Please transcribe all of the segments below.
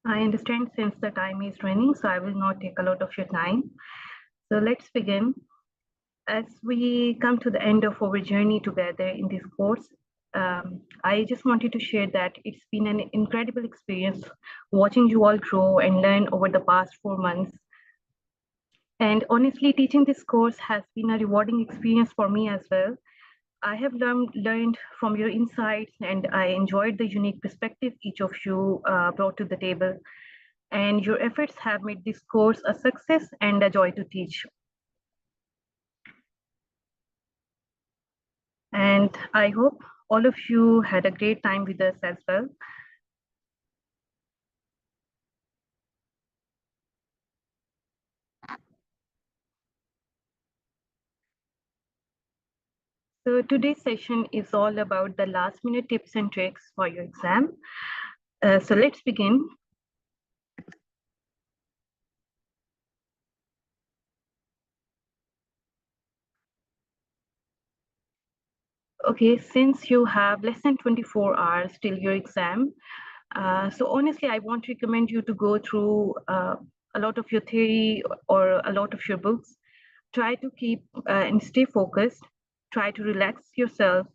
I understand since the time is running, so I will not take a lot of your time. So let's begin. As we come to the end of our journey together in this course, I just wanted to share that it's been an incredible experience watching you all grow and learn over the past 4 months. And honestly, teaching this course has been a rewarding experience for me as well. I have learned from your insights, and I enjoyed the unique perspective each of you brought to the table. And your efforts have made this course a success and a joy to teach. And I hope all of you had a great time with us as well. So today's session is all about the last minute tips and tricks for your exam. So let's begin. Okay, since you have less than 24 hours till your exam, so honestly, I won't recommend you to go through a lot of your theory or a lot of your books. Try to keep and stay focused. Try to relax yourself.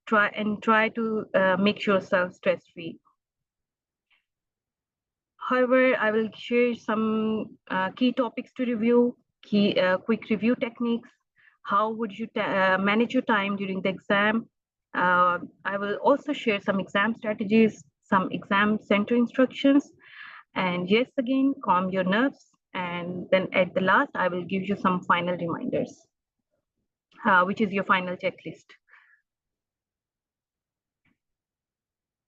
Try to make yourself stress-free. However, I will share some key topics to review, quick review techniques. How would you manage your time during the exam? I will also share some exam strategies, some exam center instructions, and yes, again, calm your nerves. And then at the last, I will give you some final reminders, which is your final checklist.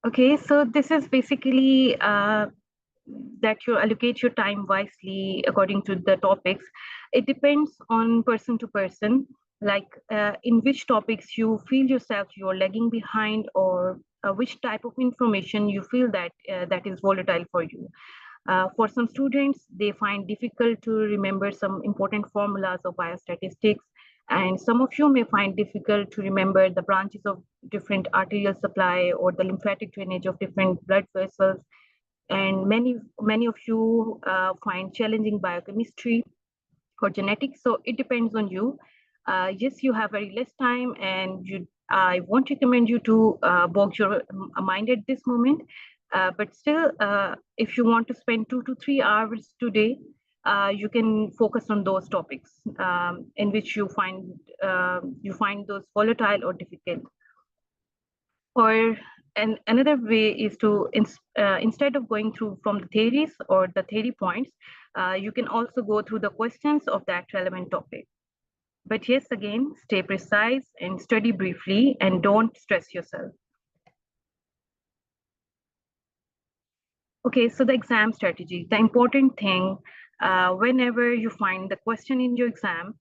Okay, so this is basically that you allocate your time wisely according to the topics. It depends on person to person, like in which topics you feel yourself you're lagging behind, or which type of information you feel that that is volatile for you. For some students, they find difficult to remember some important formulas of biostatistics, and some of you may find difficult to remember the branches of different arterial supply or the lymphatic drainage of different blood vessels. And many of you find challenging biochemistry or genetics. So it depends on you. Yes, you have very less time, and I won't recommend you to bog your mind at this moment. But still, if you want to spend 2 to 3 hours today, you can focus on those topics in which you find those volatile or difficult. Or another way is to instead of going through from the theories or the theory points, you can also go through the questions of that relevant topic. But yes, again, stay precise and study briefly and don't stress yourself. Okay, so the exam strategy, the important thing, whenever you find the question in your exam,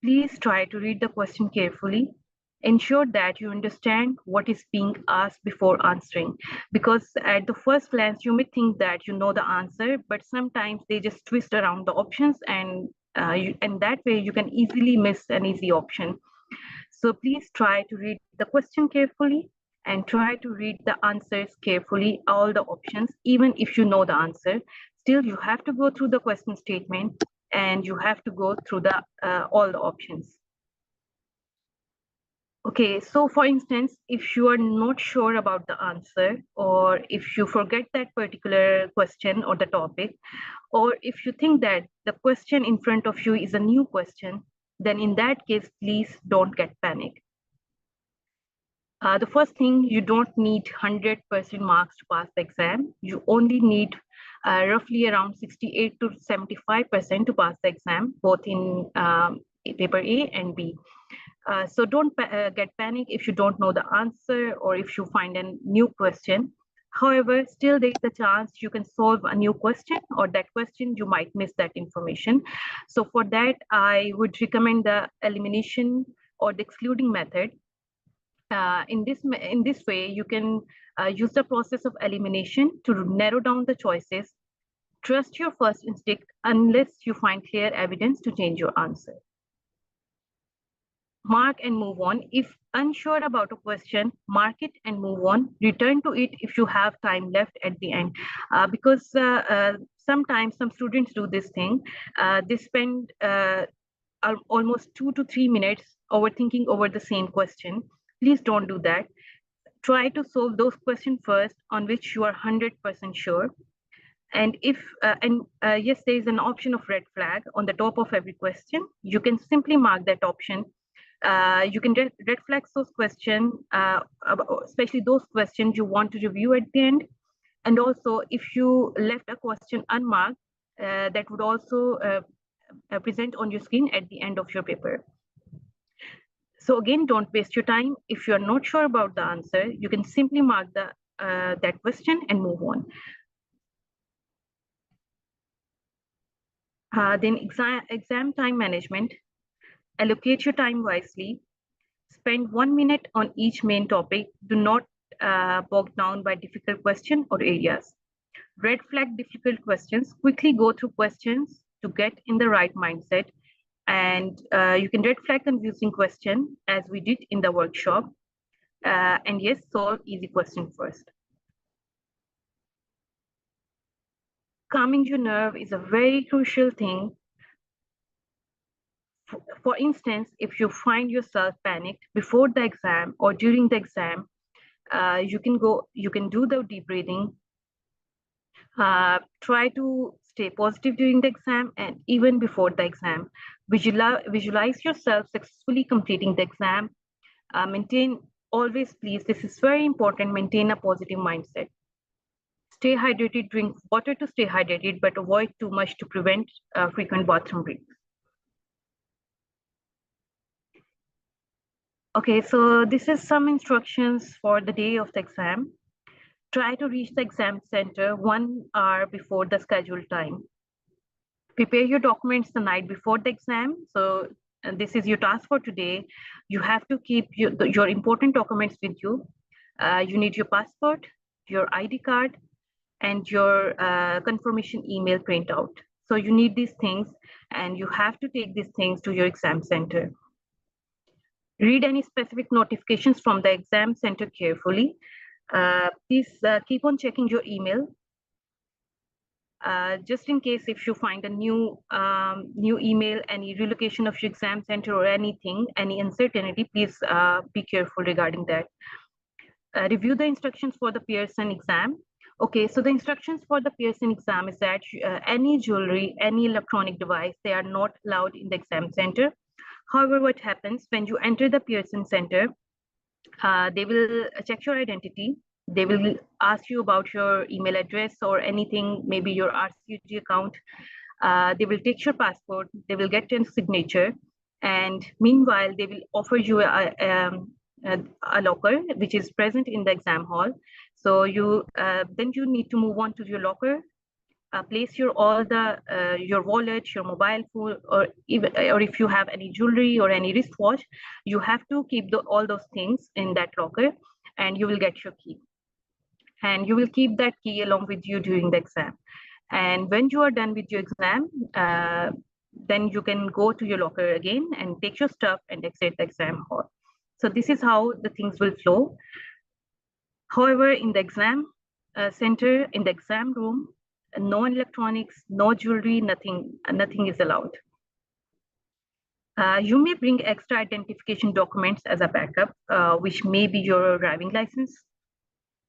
please try to read the question carefully. Ensure that you understand what is being asked before answering, because at the first glance, you may think that you know the answer, but sometimes they just twist around the options, and that way you can easily miss an easy option. So please try to read the question carefully and try to read the answers carefully, all the options, even if you know the answer. Still, you have to go through the question statement and you have to go through the all the options. Okay, so for instance, if you are not sure about the answer, or if you forget that particular question or the topic, or if you think that the question in front of you is a new question, then in that case, please don't get panic. The first thing, you don't need 100% marks to pass the exam. You only need roughly around 68 to 75% to pass the exam, both in paper A and B. So don't get panic if you don't know the answer or if you find a new question. However, still there is a chance you can solve a new question, or that question you might miss that information. So for that, I would recommend the elimination or the excluding method. In this way, you can use the process of elimination to narrow down the choices. Trust your first instinct unless you find clear evidence to change your answer. mark and move on. If unsure about a question, mark it and move on. Return to it if you have time left at the end. Because sometimes some students do this thing. They spend almost 2 to 3 minutes overthinking over the same question. Please don't do that. Try to solve those questions first on which you are 100% sure. And if yes, there is an option of red flag on the top of every question. You can simply mark that option. You can red flag those questions, especially those questions you want to review at the end. And also, if you left a question unmarked, that would also present on your screen at the end of your paper. So again, don't waste your time. If you're not sure about the answer, you can simply mark that question and move on. Then exam time management. Allocate your time wisely. Spend 1 minute on each main topic. Do not bog down by difficult questions or areas. Red flag difficult questions. Quickly go through questions to get in the right mindset. And you can red flag confusing question as we did in the workshop. And yes, solve easy question first. Calming your nerve is a very crucial thing. For instance, if you find yourself panicked before the exam or during the exam, you can do the deep breathing. Try to stay positive during the exam and even before the exam. Visualize yourself successfully completing the exam. Always, please, this is very important, maintain a positive mindset. Stay hydrated, drink water to stay hydrated, but avoid too much to prevent frequent bathroom breaks. Okay, so this is some instructions for the day of the exam. Try to reach the exam center 1 hour before the scheduled time. Prepare your documents the night before the exam. So this is your task for today. You have to keep your important documents with you. You need your passport, your ID card, and your confirmation email printout. So you need these things, and you have to take these things to your exam center. Read any specific notifications from the exam center carefully. Please keep on checking your email. Just in case if you find a new email, any relocation of your exam center or anything, any uncertainty, please be careful regarding that. Review the instructions for the Pearson exam. Okay, so the instructions for the Pearson exam is that any jewelry, any electronic device, they are not allowed in the exam center. However, what happens when you enter the Pearson Center, they will check your identity. They will ask you about your email address or anything, maybe your RCG account. They will take your passport. They will get your signature. And meanwhile, they will offer you a locker, which is present in the exam hall. So then you need to move on to your locker. Place your wallet, your mobile phone, or if you have any jewelry or any wristwatch, you have to keep all those things in that locker, and you will get your key. And you will keep that key along with you during the exam. And when you are done with your exam, then you can go to your locker again and take your stuff and exit the exam hall. So this is how the things will flow. However, in the exam center, in the exam room, no electronics, no jewelry, nothing is allowed. You may bring extra identification documents as a backup, which may be your driving license.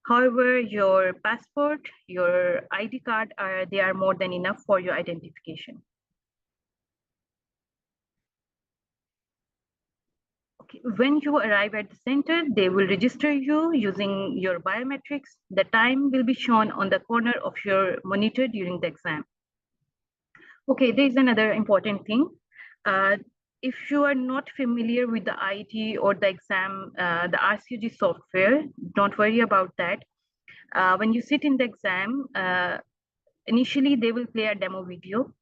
However, your passport, your ID card, they are more than enough for your identification. Okay. When you arrive at the center, they will register you using your biometrics. The time will be shown on the corner of your monitor during the exam. Okay, there is another important thing. If you are not familiar with the IT or the exam, the RCG software, don't worry about that. When you sit in the exam, initially they will play a demo video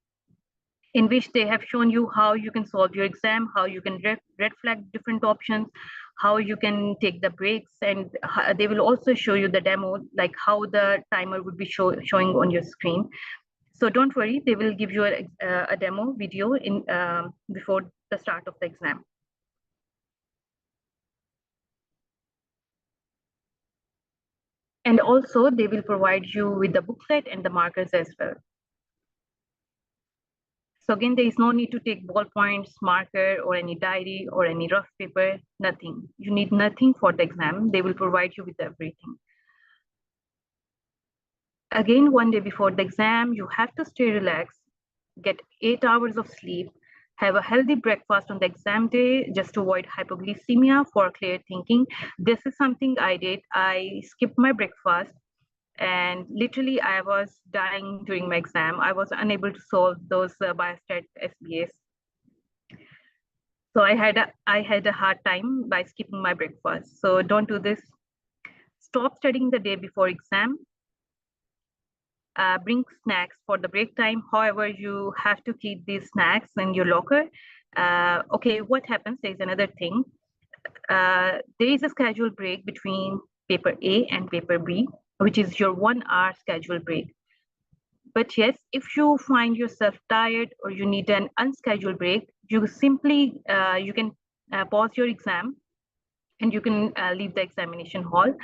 in which they have shown you how you can solve your exam, how you can red flag different options, how you can take the breaks, and they will also show you the demo, like how the timer would be showing on your screen. So don't worry, they will give you a demo video before the start of the exam. And also they will provide you with the booklet and the markers as well. So again, there is no need to take ballpoints, marker, or any diary or any rough paper, nothing. You need nothing for the exam. They will provide you with everything. Again, one day before the exam, you have to stay relaxed, get 8 hours of sleep, have a healthy breakfast on the exam day just to avoid hypoglycemia for clear thinking. This is something I did. I skipped my breakfast and literally I was dying during my exam. I was unable to solve those biostat SBAs. So I had a hard time by skipping my breakfast. So don't do this. Stop studying the day before exam. Bring snacks for the break time. However, you have to keep these snacks in your locker. Okay, what happens? There's another thing. There is a scheduled break between paper A and paper B, which is your 1 hour scheduled break. But yes, if you find yourself tired or you need an unscheduled break, you simply you can pause your exam and you can leave the examination hall.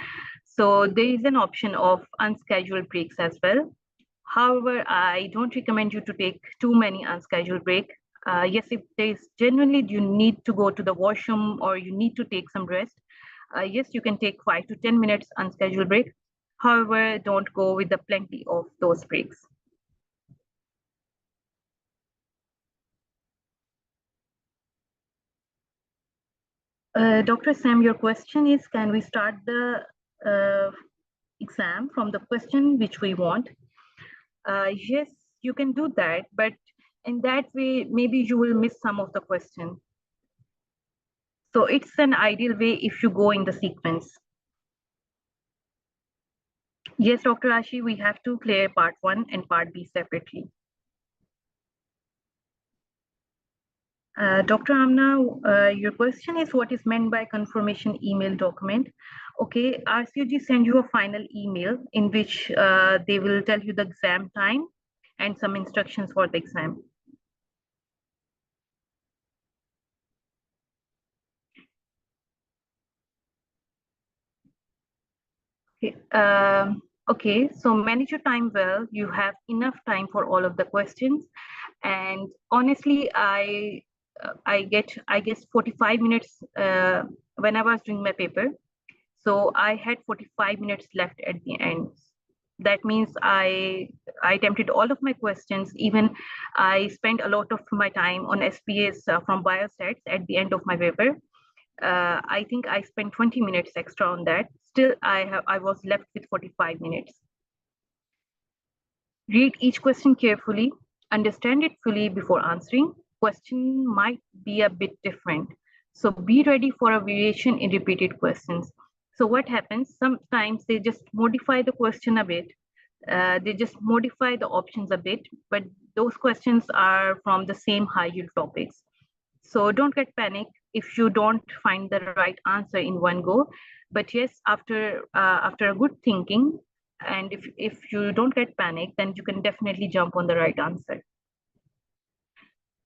So there is an option of unscheduled breaks as well. However, I don't recommend you to take too many unscheduled breaks. Yes, if there's genuinely you need to go to the washroom or you need to take some rest, yes, you can take 5 to 10 minutes unscheduled break. However, don't go with the plenty of those breaks. Dr. Sam, your question is, can we start the exam from the question which we want? Yes, you can do that, but in that way, maybe you will miss some of the question. So it's an ideal way if you go in the sequence. Yes, Dr. Ashi, we have to clear part 1 and part B separately. Dr. Amna, your question is what is meant by confirmation email document? Okay, RCOG send you a final email in which they will tell you the exam time and some instructions for the exam. Okay, okay, so manage your time well. You have enough time for all of the questions. And honestly, I guess 45 minutes when I was doing my paper. So I had 45 minutes left at the end. That means I attempted all of my questions. Even I spent a lot of my time on SPAs from biostats at the end of my paper. I think I spent 20 minutes extra on that. Still, I was left with 45 minutes. Read each question carefully, understand it fully before answering. Question might be a bit different. So be ready for a variation in repeated questions. So what happens? Sometimes they just modify the question a bit. They just modify the options a bit, but those questions are from the same high yield topics. So don't get panic if you don't find the right answer in one go. But yes, after a good thinking, and if you don't get panic, then you can definitely jump on the right answer.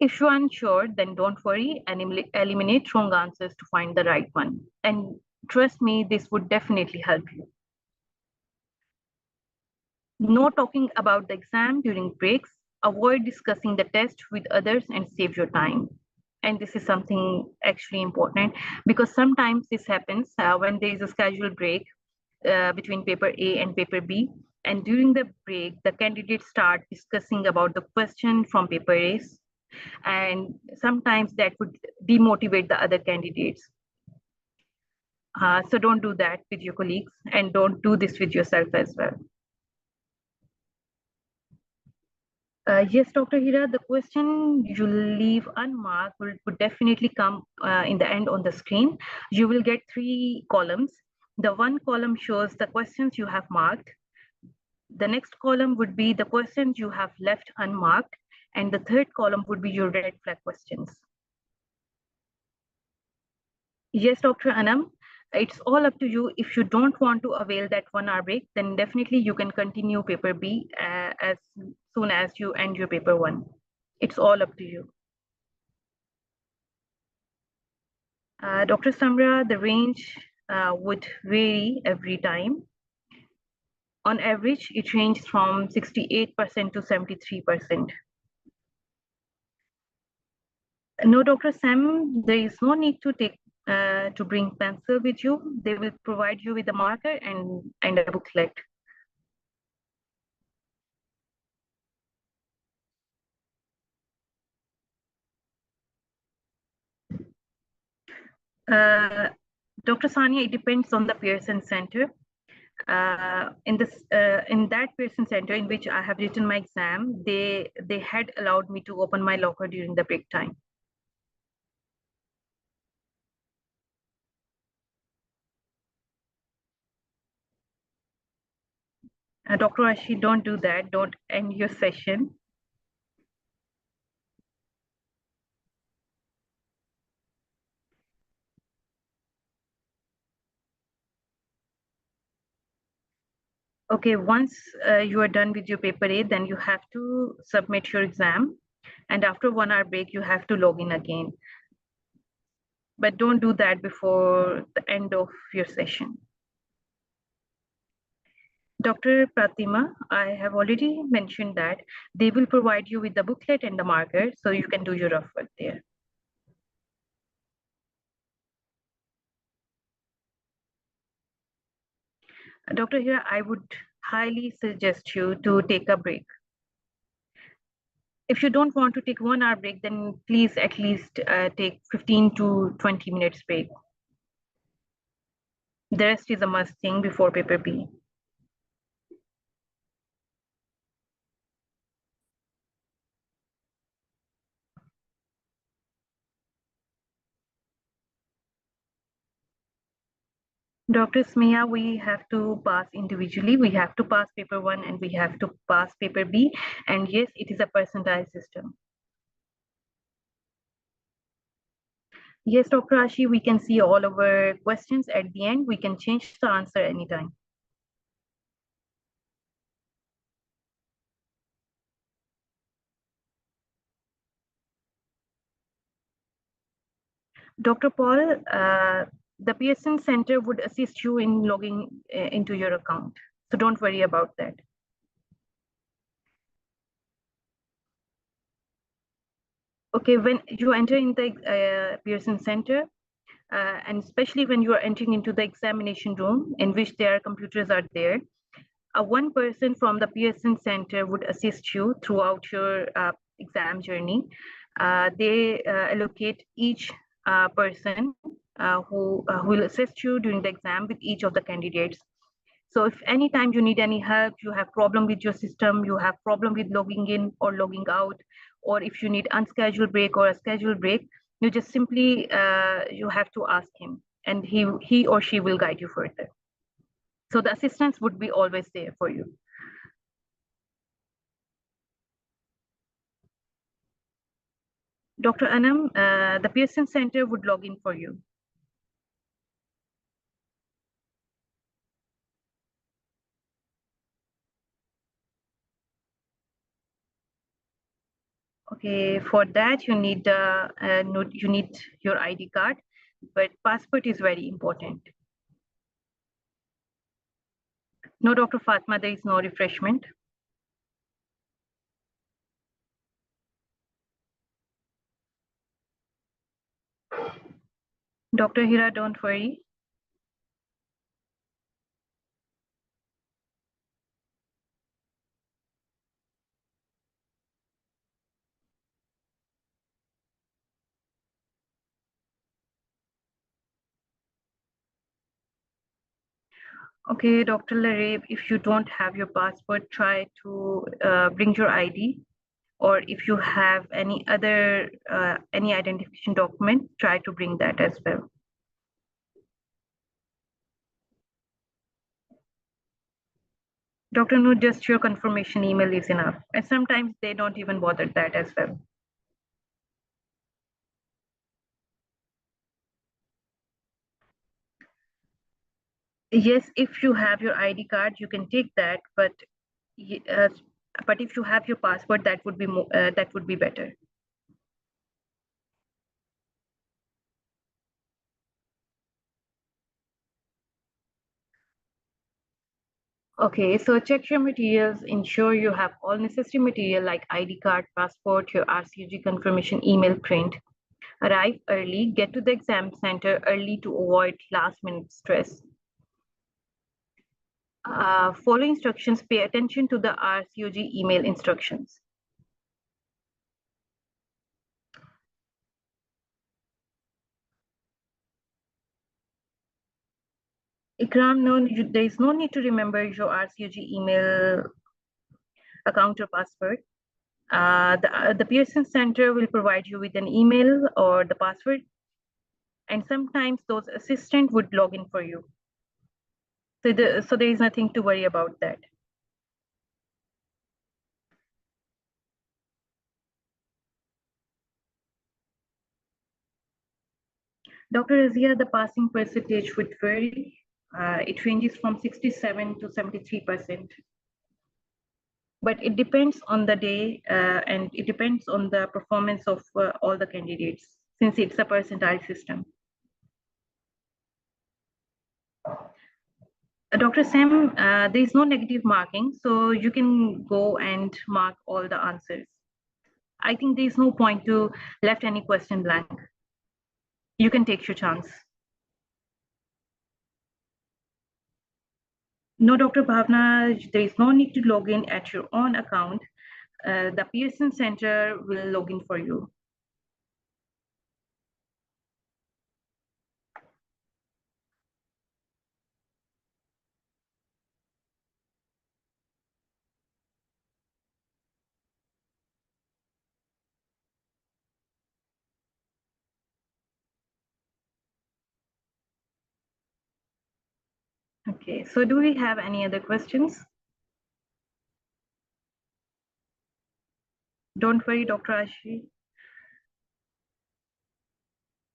If you're unsure, then don't worry and eliminate wrong answers to find the right one. And trust me, this would definitely help you. No talking about the exam during breaks. Avoid discussing the test with others and save your time. And this is something actually important because sometimes this happens when there is a scheduled break between paper A and paper B. And during the break, the candidates start discussing about the question from paper A. And sometimes that would demotivate the other candidates. So don't do that with your colleagues and don't do this with yourself as well. Yes, Dr. Hira, the question you leave unmarked would definitely come in the end on the screen. You will get 3 columns. The one column shows the questions you have marked. The next column would be the questions you have left unmarked. And the third column would be your red flag questions. Yes, Dr. Anam, it's all up to you. If you don't want to avail that 1 hour break, then definitely you can continue paper B as soon as you end your paper 1. It's all up to you. Dr. Samra, the range would vary every time. On average, it ranged from 68% to 73%. No, Dr. Sam, there is no need to take to bring pencil with you. They will provide you with a marker and a booklet. Uh, Dr. Sania, it depends on the Pearson Center. In that Pearson Center in which I have written my exam, they had allowed me to open my locker during the break time. Dr. Ashi, don't do that. Don't end your session. Okay, once you are done with your paper A, then you have to submit your exam. And after 1 hour break, you have to log in again. But don't do that before the end of your session. Dr. Pratima, I have already mentioned that they will provide you with the booklet and the marker so you can do your rough work there. Dr. Hira, I would highly suggest you to take a break. If you don't want to take 1 hour break, then please at least take 15 to 20 minutes break. The rest is a must thing before paper B. Dr. Smiya, we have to pass individually. We have to pass paper 1 and we have to pass paper B. And yes, it is a percentile system. Yes, Dr. Ashi, we can see all our questions at the end. We can change the answer anytime. Dr. Paul, the Pearson Center would assist you in logging into your account. So don't worry about that. Okay, when you enter in the Pearson Center, and especially when you are entering into the examination room in which their computers are there, one person from the Pearson Center would assist you throughout your exam journey. They allocate each person who will assist you during the exam with each of the candidates. So if anytime you need any help, you have problem with your system, you have problem with logging in or logging out, or if you need unscheduled break or a scheduled break, you just simply you have to ask him, and he or she will guide you further. So the assistance would be always there for you. Dr. Anam, the Pearson Center would log in for you. Okay, for that you need your ID card, but passport is very important. No, Dr. Fatma, there is no refreshment. Dr. Hira, don't worry. Okay, Dr. Larib, if you don't have your passport, try to bring your ID, or if you have any other any identification document, try to bring that as well. Dr. Noor, just your confirmation email is enough. And sometimes they don't even bother that as well. Yes, if you have your ID card, you can take that, uh, but if you have your passport, that would be better. Okay, so check your materials, ensure you have all necessary material like ID card, passport, your RCUG confirmation email print. Arrive early, get to the exam center early to avoid last minute stress. Follow instructions, pay attention to the RCOG email instructions. Ikram, no, there is no need to remember your RCOG email account or password. The Pearson Center will provide you with an email or the password, and sometimes those assistant would log in for you. So there is nothing to worry about that. Dr. Azia, the passing percentage would vary. It ranges from 67 to 73%. But it depends on the day and it depends on the performance of all the candidates since it's a percentile system. Dr. Sam, there is no negative marking, so you can go and mark all the answers. I think there is no point to left any question blank. You can take your chance. No, Dr. Bhavna, there is no need to log in at your own account. The Pearson Center will log in for you. Okay, so do we have any other questions? Don't worry, Dr. Ashi.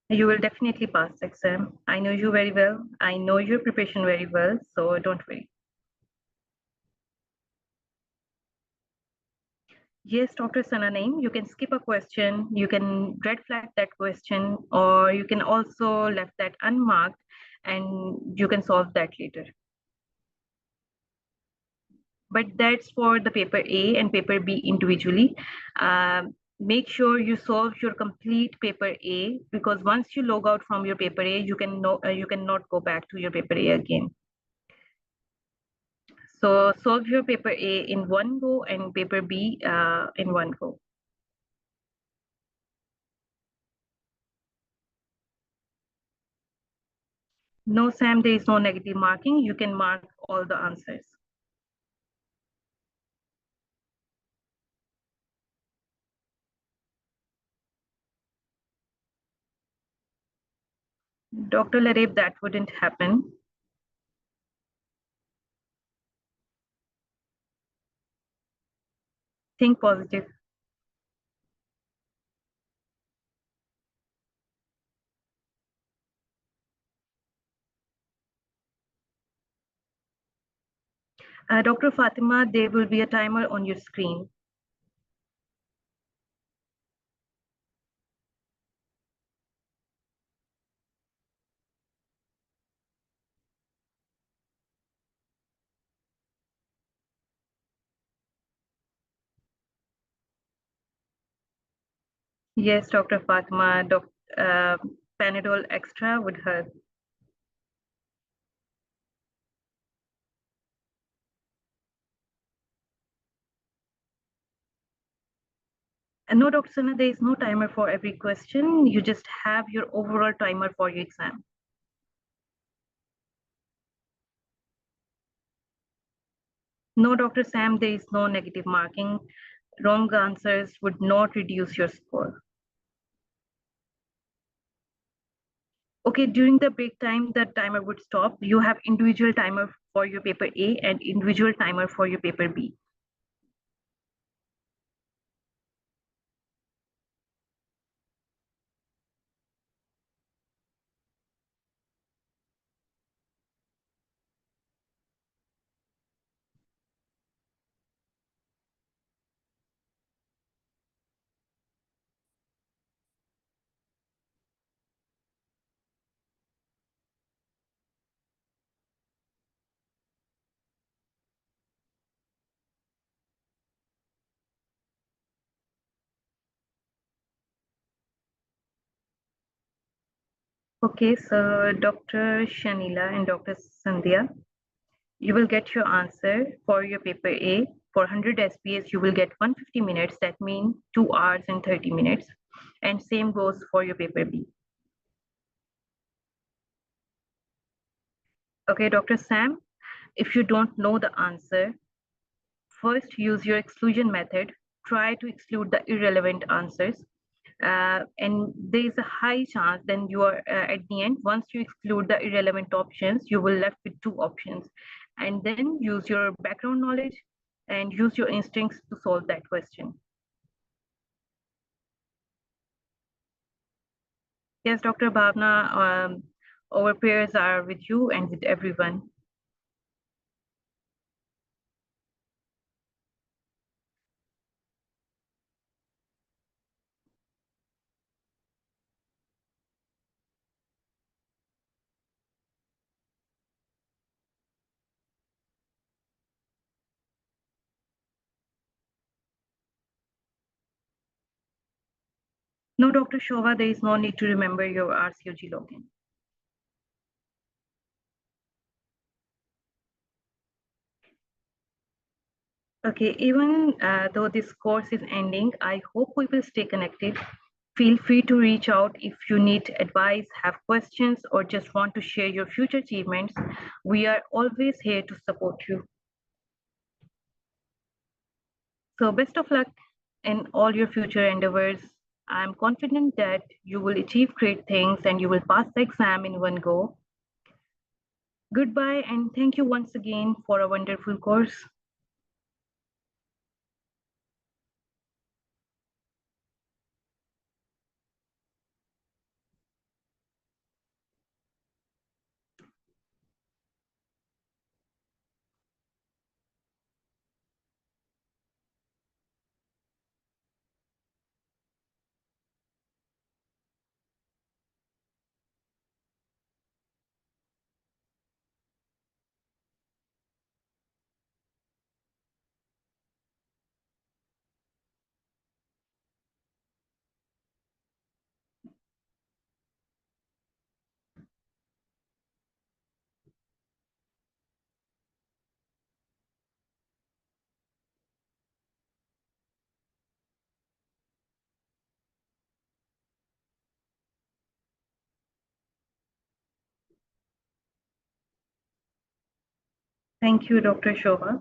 You will definitely pass the exam. I know you very well. I know your preparation very well, so don't worry. Yes, Dr. Sananaim, you can skip a question, you can red flag that question, or you can also left that unmarked and you can solve that later. But that's for the paper A and paper B individually. Make sure you solve your complete paper A because once you log out from your paper A, you cannot go back to your paper A again. So solve your paper A in one go and paper B in one go. No, Sam, there is no negative marking. You can mark all the answers. Dr. Lareb, that wouldn't happen. Think positive. Dr. Fatima, there will be a timer on your screen. Yes, Dr. Fatima, Panadol extra would help. And no, Dr. Sana, there is no timer for every question. You just have your overall timer for your exam. No, Dr. Sam, there is no negative marking. Wrong answers would not reduce your score. Okay, during the break time, the timer would stop. You have individual timer for your paper A and individual timer for your paper B. Okay, so Dr. Shanila and Dr. Sandhya, you will get your answer for your paper A. For 100 SPAs, you will get 150 minutes. That means 2 hours and 30 minutes. And same goes for your paper B. Okay, Dr. Sam, if you don't know the answer, first use your exclusion method. Try to exclude the irrelevant answers. And there is a high chance then you are at the end, once you exclude the irrelevant options, you will left with two options. And then use your background knowledge and use your instincts to solve that question. Yes, Dr. Bhavna, our prayers are with you and with everyone. No, Dr. Shova, there is no need to remember your RCOG login. Okay, even though this course is ending, I hope we will stay connected. Feel free to reach out if you need advice, have questions, or just want to share your future achievements. We are always here to support you. So, best of luck in all your future endeavors. I'm confident that you will achieve great things and you will pass the exam in one go. Goodbye, and thank you once again for a wonderful course. Thank you, Dr. Shobha.